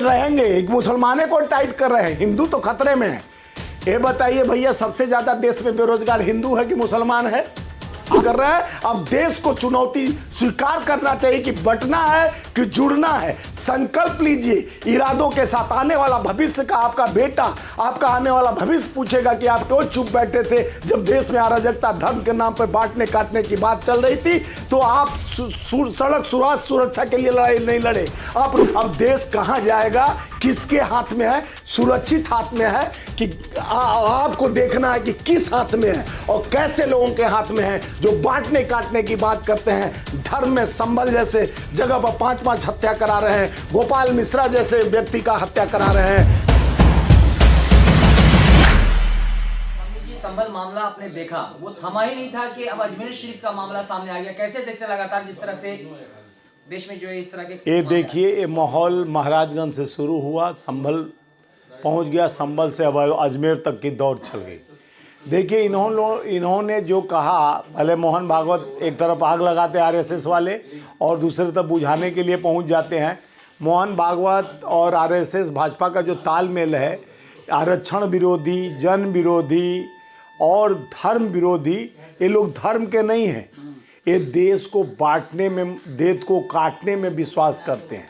रहेंगे, एक मुसलमाने को टाइट कर रहे हैं, हिंदू तो खतरे में है। ये बताइए भैया, सबसे ज्यादा देश में बेरोजगार हिंदू है कि मुसलमान है? कर रहा है। अब देश को चुनौती स्वीकार करना चाहिए कि बंटना है कि जुड़ना है। संकल्प लीजिए इरादों के साथ। आने वाला भविष्य का आपका बेटा, आपका आने वाला भविष्य पूछेगा कि आप क्यों चुप बैठे थे जब देश में अराजकता, धर्म के नाम पर बांटने काटने की बात चल रही थी, तो आप सड़क सुरक्षा के लिए लड़ाई नहीं लड़े। अब देश कहां जाएगा, किसके हाथ में है? सुरक्षित हाथ में है कि आपको देखना है कि किस हाथ में है और कैसे लोगों के हाथ में है जो बांटने काटने की बात करते हैं। धर्म में संभल जैसे जगह पर 5-5 हत्या करा रहे हैं, गोपाल मिश्रा जैसे व्यक्ति का हत्या करा रहे हैं। संभल मामला आपने देखा, वो थमा ही नहीं था कि अब अजमेर शरीफ का मामला सामने आ गया। कैसे देखते लगातार जिस तरह से देश में जो है इस तरह के ये देखिए, ये माहौल महाराजगंज से शुरू हुआ, संभल पहुंच गया, संभल से अब अजमेर तक की दौड़ चल गई। देखिए, इन्होंने जो कहा, भले मोहन भागवत एक तरफ आग लगाते आरएसएस वाले और दूसरी तरफ बुझाने के लिए पहुंच जाते हैं। मोहन भागवत और आरएसएस भाजपा का जो तालमेल है, आरक्षण विरोधी, जन विरोधी और धर्म विरोधी, ये लोग धर्म के नहीं हैं, ये देश को बांटने में, देश को काटने में विश्वास करते हैं।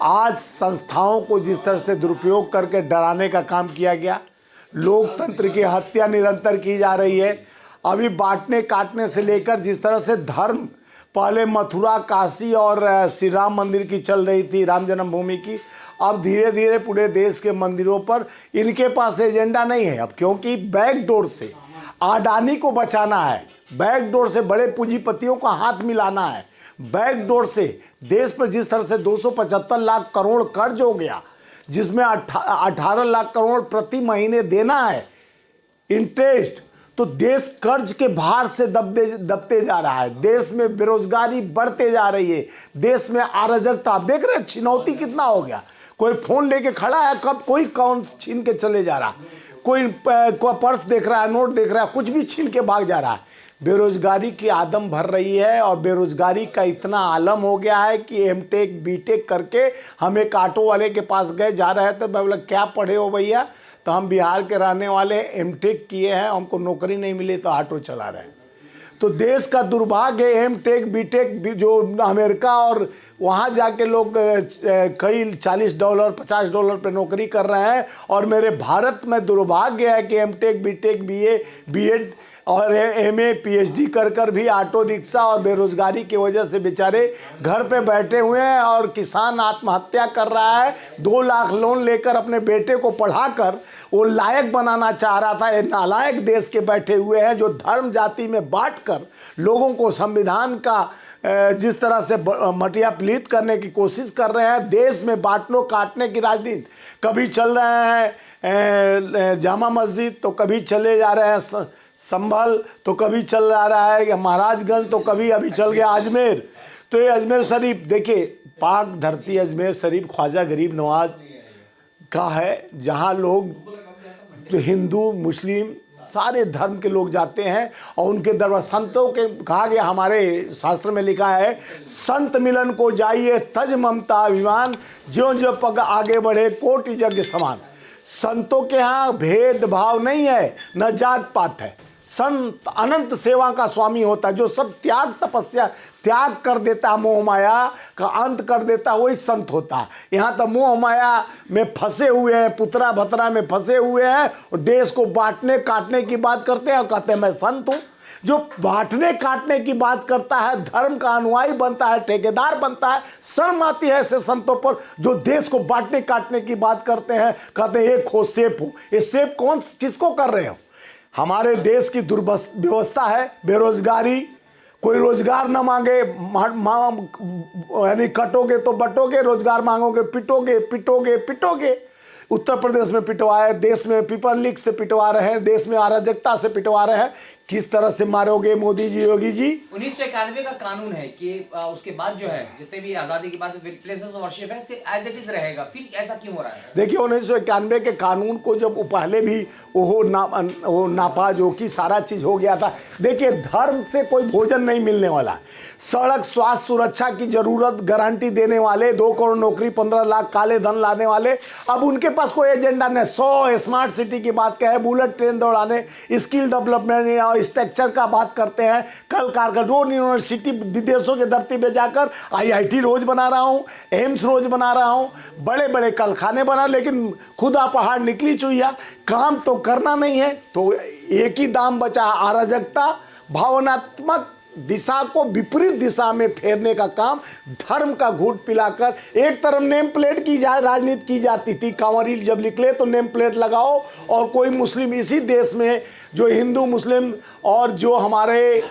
आज संस्थाओं को जिस तरह से दुरुपयोग करके डराने का काम किया गया, लोकतंत्र की हत्या निरंतर की जा रही है। अभी बांटने काटने से लेकर जिस तरह से धर्म, पहले मथुरा, काशी और श्री राम मंदिर की चल रही थी, राम जन्मभूमि की, अब धीरे धीरे पूरे देश के मंदिरों पर इनके पास एजेंडा नहीं है अब, क्योंकि बैकडोर से अडानी को बचाना है, बैकडोर से बड़े पूंजीपतियों का हाथ मिलाना है, बैकडोर से देश पर जिस तरह से 275 लाख करोड़ कर्ज हो गया, जिसमें 18 लाख करोड़ प्रति महीने देना है इंटरेस्ट, तो देश कर्ज के भार से दबते जा रहा है। देश में बेरोजगारी बढ़ते जा रही है, देश में अराजकता, आप देख रहे हैं छिनौती कितना हो गया। कोई फोन लेके खड़ा है, कब कोई कौन छीन के चले जा रहा, कोई पर्स देख रहा है, नोट देख रहा है, कुछ भी छीन के भाग जा रहा है। बेरोजगारी की आदम भर रही है और बेरोजगारी का इतना आलम हो गया है कि एमटेक बीटेक करके हम एक ऑटो वाले के पास गए, जा रहे थे, मैं बोला क्या पढ़े हो भैया? तो हम बिहार के रहने वाले, एमटेक किए हैं, हमको नौकरी नहीं मिली तो ऑटो चला रहे हैं। तो देश का दुर्भाग्य, एमटेक बीटेक जो अमेरिका और वहाँ जाके लोग कई $40 $50 पे नौकरी कर रहे हैं, और मेरे भारत में दुर्भाग्य है कि एमटेक बीटेक बीए बीएड और एमए पीएचडी कर भी ऑटो रिक्शा और बेरोजगारी की वजह से बेचारे घर पे बैठे हुए हैं। और किसान आत्महत्या कर रहा है, 2 लाख लोन लेकर अपने बेटे को पढ़ाकर वो लायक बनाना चाह रहा था। ये नालायक देश के बैठे हुए हैं जो धर्म जाति में बांटकर लोगों को संविधान का जिस तरह से मटिया पलीत करने की कोशिश कर रहे हैं। देश में बांटने काटने की राजनीति, कभी चल रहे हैं जामा मस्जिद, तो कभी चले जा रहे हैं संभल, तो कभी चल रहा है महाराजगंज, तो कभी अभी चल गया अजमेर। तो ये अजमेर शरीफ देखिए, पाक धरती अजमेर शरीफ ख्वाजा गरीब नवाज का है, जहाँ लोग तो हिंदू मुस्लिम सारे धर्म के लोग जाते हैं और उनके दरबार संतों के कहा गया, हमारे शास्त्र में लिखा है, संत मिलन को जाइए तज ममता अभिमान, ज्यों ज्यों पग आगे बढ़े कोटि यज्ञ समान। संतों के यहाँ भेदभाव नहीं है, न जात पात है। संत अनंत सेवा का स्वामी होता है, जो सब त्याग तपस्या त्याग कर देता है, मोह माया का अंत कर देता है, वही संत होता है। यहाँ तो मोह माया में फंसे हुए हैं, पुतरा भतरा में फंसे हुए हैं और देश को बांटने काटने की बात करते हैं और कहते हैं मैं संत हूँ। जो बांटने काटने की बात करता है, धर्म का अनुयायी बनता है, ठेकेदार बनता है, शर्म आती है ऐसे संतों पर जो देश को बांटने काटने की बात करते हैं। कहते हैं एक हो सेफ हो, ये सेफ कौन किसको कर रहे हो? हमारे देश की दुर्व्यवस्था है, बेरोजगारी, कोई रोजगार न मांगे, यानी कटोगे तो बटोगे, रोजगार मांगोगे पिटोगे पिटोगे पिटोगे। उत्तर प्रदेश में पिटवाए, देश में पीपल लीग से पिटवा रहे हैं, देश में अराजकता से पिटवा रहे हैं। किस तरह से मारोगे मोदी जी, योगी जी? 1991 का कानून है कि उसके बाद जो है जितने भी आजादी के बाद प्लेसेस ऑफ वर्शिप है से एज इट इज रहेगा, फिर ऐसा क्यों हो रहा है? देखिए 1991 के कानून को जब पहले भी वो नापा जो कि सारा चीज़ हो गया था। देखिए धर्म से कोई भोजन नहीं मिलने वाला। सड़क, स्वास्थ्य, सुरक्षा की जरूरत गारंटी देने वाले, 2 करोड़ नौकरी, 15 लाख काले धन लाने वाले, अब उनके पास कोई एजेंडा नहीं। 100 स्मार्ट सिटी की बात कहे, बुलेट ट्रेन दौड़ाने, स्किल डेवलपमेंट और स्ट्रक्चर का बात करते हैं, कल कारखाना, रोड यूनिवर्सिटी विदेशों की धरती पे जाकर IIT रोज बना रहा हूँ, एम्स रोज बना रहा हूँ, बड़े बड़े कारखाने बना, लेकिन खुदा पहाड़ निकली चुहिया, काम तो करना नहीं है। तो एक ही दाम बचा, अराजकता, भावनात्मक दिशा को विपरीत दिशा में फेरने का काम, धर्म का घूट पिलाकर। एक तरफ नेम प्लेट की राजनीति की जाती थी, कांवरी जब निकले तो नेम प्लेट लगाओ, और कोई मुस्लिम इसी देश में जो हिंदू मुस्लिम और जो हमारे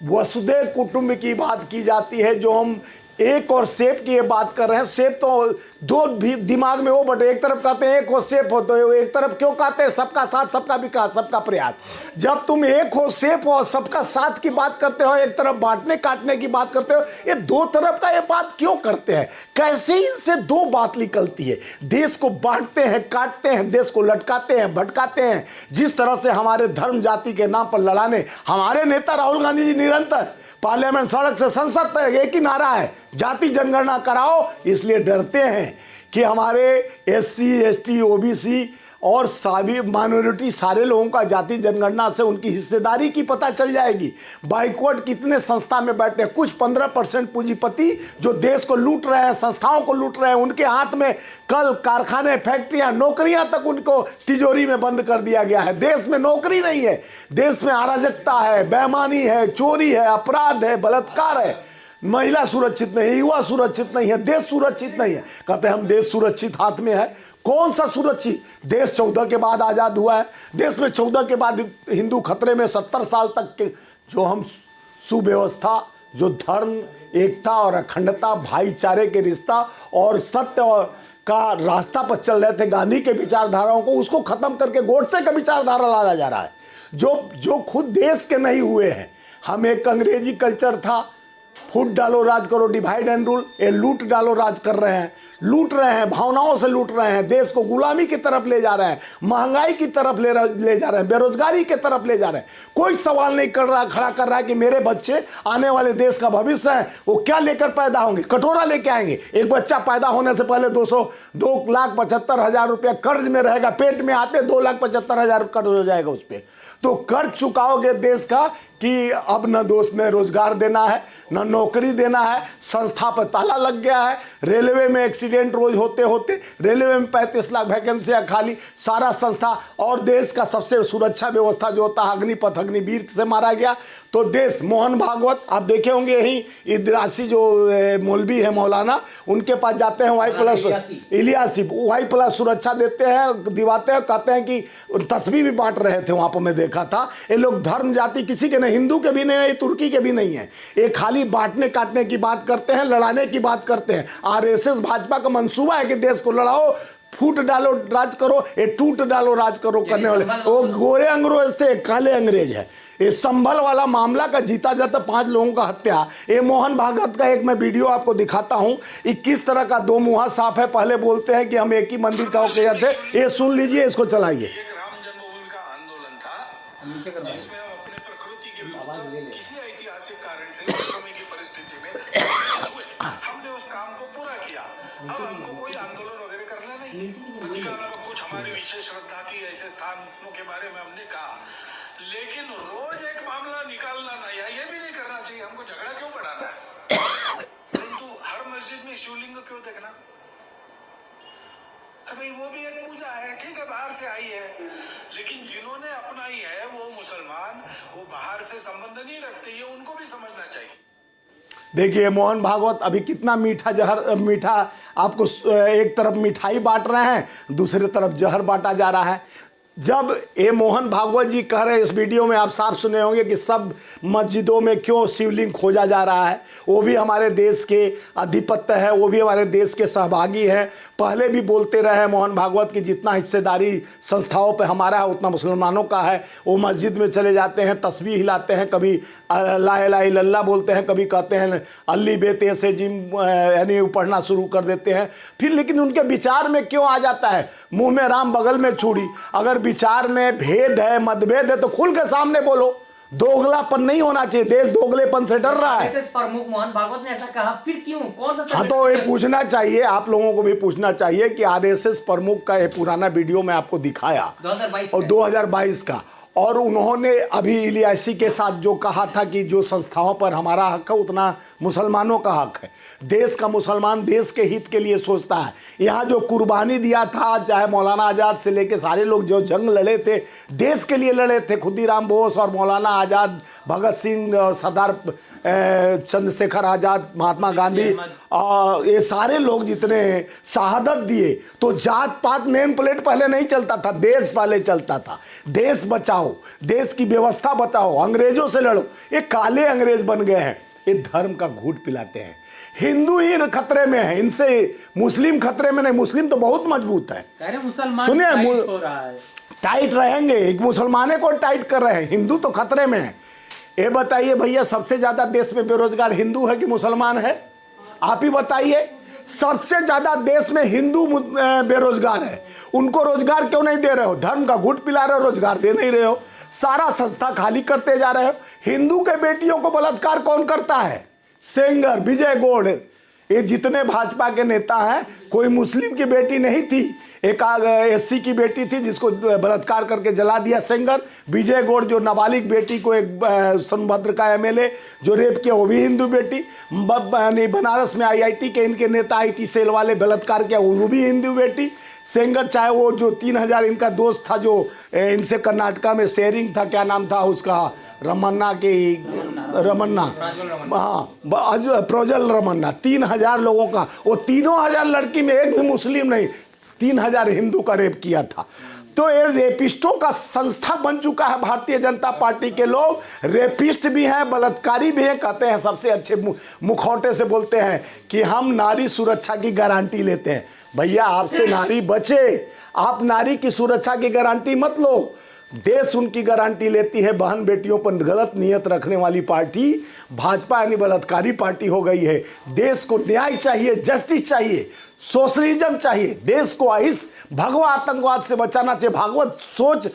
वसुधैव कुटुंब की बात की जाती है, जो हम एक और सेब की ये बात कर रहे हैं। सेब तो दो भी दिमाग में वो बटे, एक तरफ कहते हैं एक हो सेब हो, तो एक तरफ क्यों कहते हैं सबका साथ, सबका विकास, सबका प्रयास। जब तुम एक हो, सेब हो, सबका साथ की बात करते हो, एक तरफ बांटने काटने की बात करते हो, ये दो तरफ का ये बात क्यों करते हैं? कैसे इनसे दो बात निकलती है? देश को बांटते हैं, काटते हैं, देश को लटकाते हैं, भटकाते हैं। जिस तरह से हमारे धर्म जाति के नाम पर लड़ाने हमारे नेता राहुल गांधी जी निरंतर पार्लियामेंट, सड़क से संसद तक एक ही नारा है, जाति जनगणना कराओ। इसलिए डरते हैं कि हमारे SC ST OBC और सभी माइनॉरिटी सारे लोगों का जाति जनगणना से उनकी हिस्सेदारी की पता चल जाएगी। बाइकआउट कितने संस्था में बैठे हैं, कुछ 15% पूंजीपति जो देश को लूट रहे हैं, संस्थाओं को लूट रहे हैं, उनके हाथ में कल कारखाने, फैक्ट्रियां, नौकरियां तक उनको तिजोरी में बंद कर दिया गया है। देश में नौकरी नहीं है, देश में अराजकता है, बेईमानी है, चोरी है, अपराध है, बलात्कार है, महिला सुरक्षित नहीं है, युवा सुरक्षित नहीं है, देश सुरक्षित नहीं है। कहते हैं हम देश सुरक्षित हाथ में है। कौन सा सुरक्षित? देश 14 के बाद आज़ाद हुआ है। देश में 14 के बाद हिंदू खतरे में, 70 साल तक के जो हम सुव्यवस्था, जो धर्म, एकता और अखंडता, भाईचारे के रिश्ता और सत्य और का रास्ता पर चल रहे थे, गांधी के विचारधाराओं को, उसको खत्म करके गोडसे का विचारधारा लाया जा रहा है, जो खुद देश के नहीं हुए हैं। हम एक अंग्रेजी कल्चर था, फूट डालो राज करो, डिवाइड एंड रूल, ये लूट डालो राज कर रहे हैं, लूट रहे हैं, भावनाओं से लूट रहे हैं, देश को गुलामी की तरफ ले जा रहे हैं, महंगाई की तरफ ले जा रहे हैं, बेरोजगारी की तरफ ले जा रहे हैं। कोई सवाल नहीं कर रहा, खड़ा कर रहा है कि मेरे बच्चे आने वाले देश का भविष्य है, वो क्या लेकर पैदा होंगे? कटोरा लेके आएंगे। एक बच्चा पैदा होने से पहले 2,75,000 रुपया कर्ज में रहेगा, पेट में आते 2,75,000 कर्ज हो जाएगा उस पर। तो कर्ज चुकाओगे देश का कि अब न दोस्त में रोजगार देना है, न नौकरी देना है, संस्था पर ताला लग गया है। रेलवे में एक्सीडेंट रोज होते होते, रेलवे में 35 लाख वैकेंसियाँ खाली, सारा संस्था और देश का सबसे सुरक्षा व्यवस्था जो होता है, अग्निपथ, अग्निवीर से मारा गया। तो देश, मोहन भागवत आप देखे होंगे, यही इद्रासी जो मौलवी है मौलाना, उनके पास जाते हैं, इलियासी Y+ सुरक्षा देते हैं, दिवाते हैं, कहते हैं कि तस्वीर भी बांट रहे थे वहाँ पर, मैं देखा था। ये लोग धर्म जाति किसी के नहीं, हिंदू के भी नहीं है, तुर्की के भी नहीं है, ये खाली बांटने काटने की बात करते हैं, लड़ाने की बात करते हैं। RSS भाजपा का मंसूबा है कि देश को लड़ाओ, फूट डालो राज करो, ये टूट डालो राज करो करने वाले वो गोरे अंग्रेज थे, काले अंग्रेज है। ये संभल वाला मामला का जीता जाता 5 लोगों का हत्या। ये मोहन भागवत का एक मैं वीडियो आपको दिखाता हूँ, ये किस तरह का दो मुहा साफ है। पहले बोलते हैं कि हम एक ही मंदिर का होके जाते, ये सुन लीजिए, इसको चलाइए। राम जन्मभूमि का आंदोलन था जिसमें हम अपने प्रकृति के विरुद्ध किसी ऐतिहासिक कारण से उस समय की परिस्थिति में हमने उस काम को पूरा किया। अब हमको कोई आंदोलन वगैरह करना नहीं। कुछ हमारी विशेष श्रद्धा थी, ऐसे स्थानों के बारे में हमने कहा, लेकिन रोज एक मामला निकालना नहीं है, ये भी नहीं करना चाहिए। हमको झगड़ा क्यों बढ़ाना है? परंतु हर मस्जिद में शिवलिंग क्यों देखना? भाई वो भी एक पूजा है, ठीक है, बाहर से आई है, लेकिन जिन्होंने अपनाई है वो मुसलमान, वो बाहर से संबंध नहीं रखते, ये उनको भी समझना चाहिए। देखिए मोहन भागवत अभी कितना मीठा आपको, एक तरफ मिठाई बांट रहे हैं, दूसरी तरफ जहर बांटा जा रहा है। जब ये मोहन भागवत जी कह रहे हैं इस वीडियो में, आप साफ सुने होंगे कि सब मस्जिदों में क्यों शिवलिंग खोजा जा रहा है, वो भी हमारे देश के आधिपत्य है, वो भी हमारे देश के सहभागी हैं। पहले भी बोलते रहे मोहन भागवत की जितना हिस्सेदारी संस्थाओं पे हमारा है उतना मुसलमानों का है। वो मस्जिद में चले जाते हैं, तस्बीह हिलाते हैं, कभी ला इलाहा इल्लल्लाह बोलते हैं, कभी कहते हैं अल्ली बेते से जिम यानी पढ़ना शुरू कर देते हैं। फिर लेकिन उनके विचार में क्यों आ जाता है मुंह में राम बगल में छुरी? अगर विचार में भेद है, मतभेद है तो खुल के सामने बोलो। दोगलापन नहीं होना चाहिए, देश दोगलेपन से डर रहा है। आरएसएस प्रमुख मोहन भागवत ने ऐसा कहा, फिर क्यों, कौन सा? हाँ तो ये पूछना चाहिए, आप लोगों को भी पूछना चाहिए कि आरएसएस प्रमुख का ये पुराना वीडियो मैं आपको दिखाया 2022 और 2022 का, और उन्होंने अभी इलियासी के साथ जो कहा था कि जो संस्थाओं पर हमारा हक है उतना मुसलमानों का हक है। देश का मुसलमान देश के हित के लिए सोचता है। यहाँ जो कुर्बानी दिया था, चाहे मौलाना आज़ाद से लेके सारे लोग जो जंग लड़े थे देश के लिए लड़े थे, खुदीराम बोस और मौलाना आज़ाद, भगत सिंह, सरदार चंद्रशेखर आज़ाद, महात्मा गांधी, और ये सारे लोग जितने शहादत दिए, तो जात पात नेम प्लेट पहले नहीं चलता था, देश पहले चलता था। देश बचाओ, देश की व्यवस्था बचाओ, अंग्रेजों से लड़ो। ये काले अंग्रेज बन गए हैं, ये धर्म का घूट पिलाते हैं। हिंदू ही खतरे में है, इनसे मुस्लिम खतरे में नहीं। मुस्लिम तो बहुत मजबूत है, सुनिए टाइट रहेंगे, एक मुसलमाने को टाइट कर रहे हैं, हिंदू तो खतरे में है। ये बताइए भैया, सबसे ज्यादा देश में बेरोजगार हिंदू है कि मुसलमान है? आप ही बताइए। सबसे ज्यादा देश में हिंदू बेरोजगार है, उनको रोजगार क्यों नहीं दे रहे हो? धर्म का घूट पिला रहे हो, रोजगार दे नहीं रहे हो, सारा संस्था खाली करते जा रहे हो। हिंदू के बेटियों को बलात्कार कौन करता है? सेंगर, विजय गौड़, ये जितने भाजपा के नेता हैं, कोई मुस्लिम की बेटी नहीं थी, एक एससी की बेटी थी जिसको बलात्कार करके जला दिया सेंगर। विजय गौड़ जो नाबालिग बेटी को, एक सोनभद्र का एमएलए जो रेप किया, वो भी हिंदू बेटी। बनारस में आईआईटी के इनके नेता आईटी सेल वाले बलात्कार किया, वो भी हिंदू बेटी। सेंगर, चाहे वो जो 3000 इनका दोस्त था जो इनसे कर्नाटका में शेयरिंग था, क्या नाम था उसका, रमन्ना, हाँ प्रोजल रमन्ना, 3000 लोगों का, वो 3000 लड़की में एक भी मुस्लिम नहीं, 3000 हिंदू का रेप किया था। तो ये रेपिस्टों का संस्था बन चुका है भारतीय जनता पार्टी के लोग। रेपिस्ट भी हैं, बलात्कारी भी हैं, कहते हैं सबसे अच्छे मुखौटे से बोलते हैं कि हम नारी सुरक्षा की गारंटी लेते हैं। भैया आपसे नारी बचे, आप नारी की सुरक्षा की गारंटी मत लो, देश उनकी गारंटी लेती है। बहन बेटियों पर गलत नियत रखने वाली पार्टी भाजपा यानी बलात्कारी पार्टी हो गई है। देश को न्याय चाहिए, जस्टिस चाहिए, सोशलिज्म चाहिए, देश को इस भगवा आतंकवाद से बचाना चाहिए। भागवत सोच,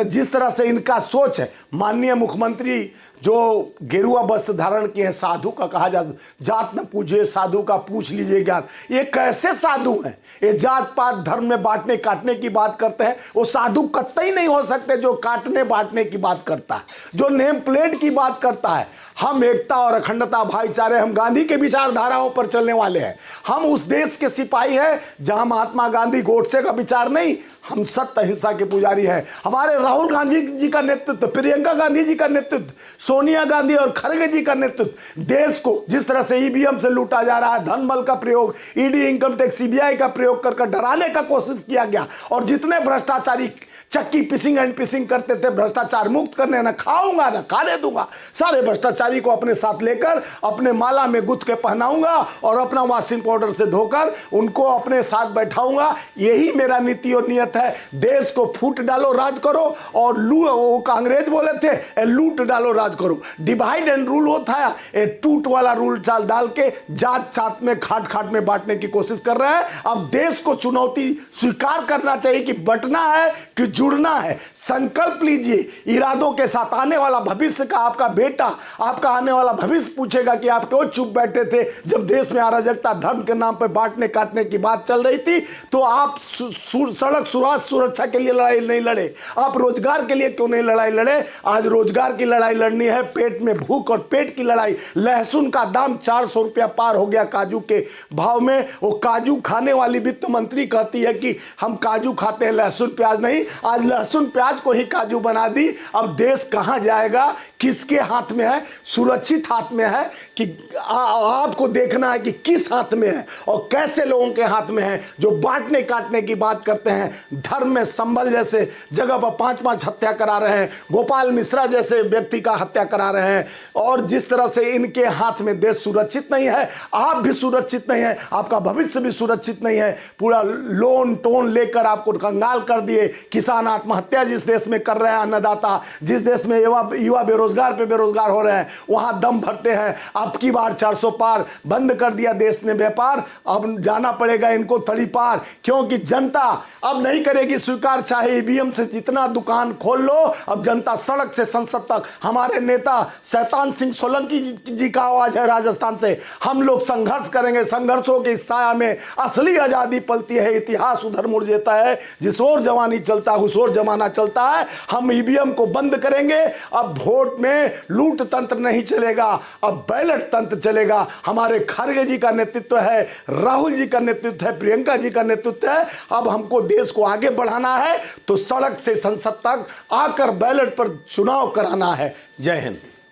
जिस तरह से इनका सोच है, माननीय मुख्यमंत्री जो गेरुआ वस्त्र धारण किए हैं, साधु का कहा जात न पूछिए साधु का पूछ लीजिए ज्ञान। ये कैसे साधु हैं? ये जात पात धर्म में बांटने काटने की बात करते हैं। वो साधु कतई नहीं हो सकते जो काटने बांटने की बात करता है, जो नेम प्लेट की बात करता है। हम एकता और अखंडता, भाईचारे, हम गांधी के विचारधाराओं पर चलने वाले हैं। हम उस देश के सिपाही हैं जहां महात्मा गांधी गोडसे का विचार नहीं, हम सत्य अहिंसा के पुजारी हैं। हमारे राहुल गांधी जी का नेतृत्व, प्रियंका गांधी जी का नेतृत्व, सोनिया गांधी और खड़गे जी का नेतृत्व, देश को जिस तरह से ईवीएम से लूटा जा रहा है, धन बल का प्रयोग, ईडी, इनकम टैक्स, सीबीआई का प्रयोग कर डराने का कोशिश किया गया, और जितने भ्रष्टाचारी चक्की पिसिंग एंड पिसिंग करते थे, भ्रष्टाचार मुक्त करने, ना खाऊंगा ना खाने दूंगा, सारे भ्रष्टाचारी को अपने साथ लेकर अपने माला में गुथ के पहनाऊंगा और अपना वॉशिंग पाउडर से धोकर उनको अपने साथ बैठाऊंगा। यही मेरा नीति और नियत है। देश को फूट डालो, राज करो, और वो अंग्रेज बोले थे लूट डालो, राज करो। डिवाइड एंड रूल होता है, टूट वाला रूल चाल डाल के जात सात में खाट खाट में बांटने की कोशिश कर रहे हैं। अब देश को चुनौती स्वीकार करना चाहिए कि बंटना है कि जुड़ना है। संकल्प लीजिए इरादों के साथ। आने वाला भविष्य का आपका बेटा, आपका आने वाला भविष्य पूछेगा कि आप क्यों चुप बैठे थे जब देश में अराजकता, धर्म के नाम पर बांटने काटने की बात चल रही थी। तो आप सड़क सुरक्षा के लिए लड़ाई नहीं लड़े, आप रोजगार के लिए क्यों नहीं लड़ाई लड़े? आज रोजगार की लड़ाई लड़नी है, पेट में भूख और पेट की लड़ाई। लहसुन का दाम 400 रुपया पार हो गया काजू के भाव में। वो काजू खाने वाली वित्त मंत्री कहती है कि हम काजू खाते हैं, लहसुन प्याज नहीं। आज लहसुन प्याज को ही काजू बना दी। अब देश कहां जाएगा? किसके हाथ में है? सुरक्षित हाथ में है कि आपको देखना है कि किस हाथ में है और कैसे लोगों के हाथ में है जो बांटने काटने की बात करते हैं। धर्म में संभल जैसे जगह पर 5-5 हत्या करा रहे हैं, गोपाल मिश्रा जैसे व्यक्ति का हत्या करा रहे हैं। और जिस तरह से इनके हाथ में देश सुरक्षित नहीं है, आप भी सुरक्षित नहीं है, आपका भविष्य भी सुरक्षित नहीं है। पूरा लोन टोन लेकर आपको कंगाल कर दिए। किसान आत्महत्या जिस देश में कर रहे हैं अन्नदाता, जिस देश में युवा बेरोजगार पे बेरोजगार हो रहे हैं, वहां दम भरते हैं। अब की बार 400 पार बंद कर दिया देश ने व्यापार, अब जाना पड़ेगा इनको तड़ी पार, क्योंकि जनता अब नहीं करेगी स्वीकार। चाहे ईवीएम से जितना दुकान खोल लो, अब जनता सड़क से संसद तक। हमारे नेता शैतान सिंह सोलंकी जी का आवाज है राजस्थान से, हम लोग संघर्ष करेंगे। संघर्षों के साया में असली आजादी पलती है, इतिहास उधर मुड़ जाता है। जिस ओर जवानी चलता है उस ओर जमाना चलता है। हम ईवीएम को बंद करेंगे। अब वोट में लूट तंत्र नहीं चलेगा, अब बैलेट तंत्र चलेगा। हमारे खड़गे जी का नेतृत्व है, राहुल जी का नेतृत्व है, प्रियंका जी का नेतृत्व है। अब हमको देश को आगे बढ़ाना है तो सड़क से संसद तक आकर बैलेट पर चुनाव कराना है। जय हिंद।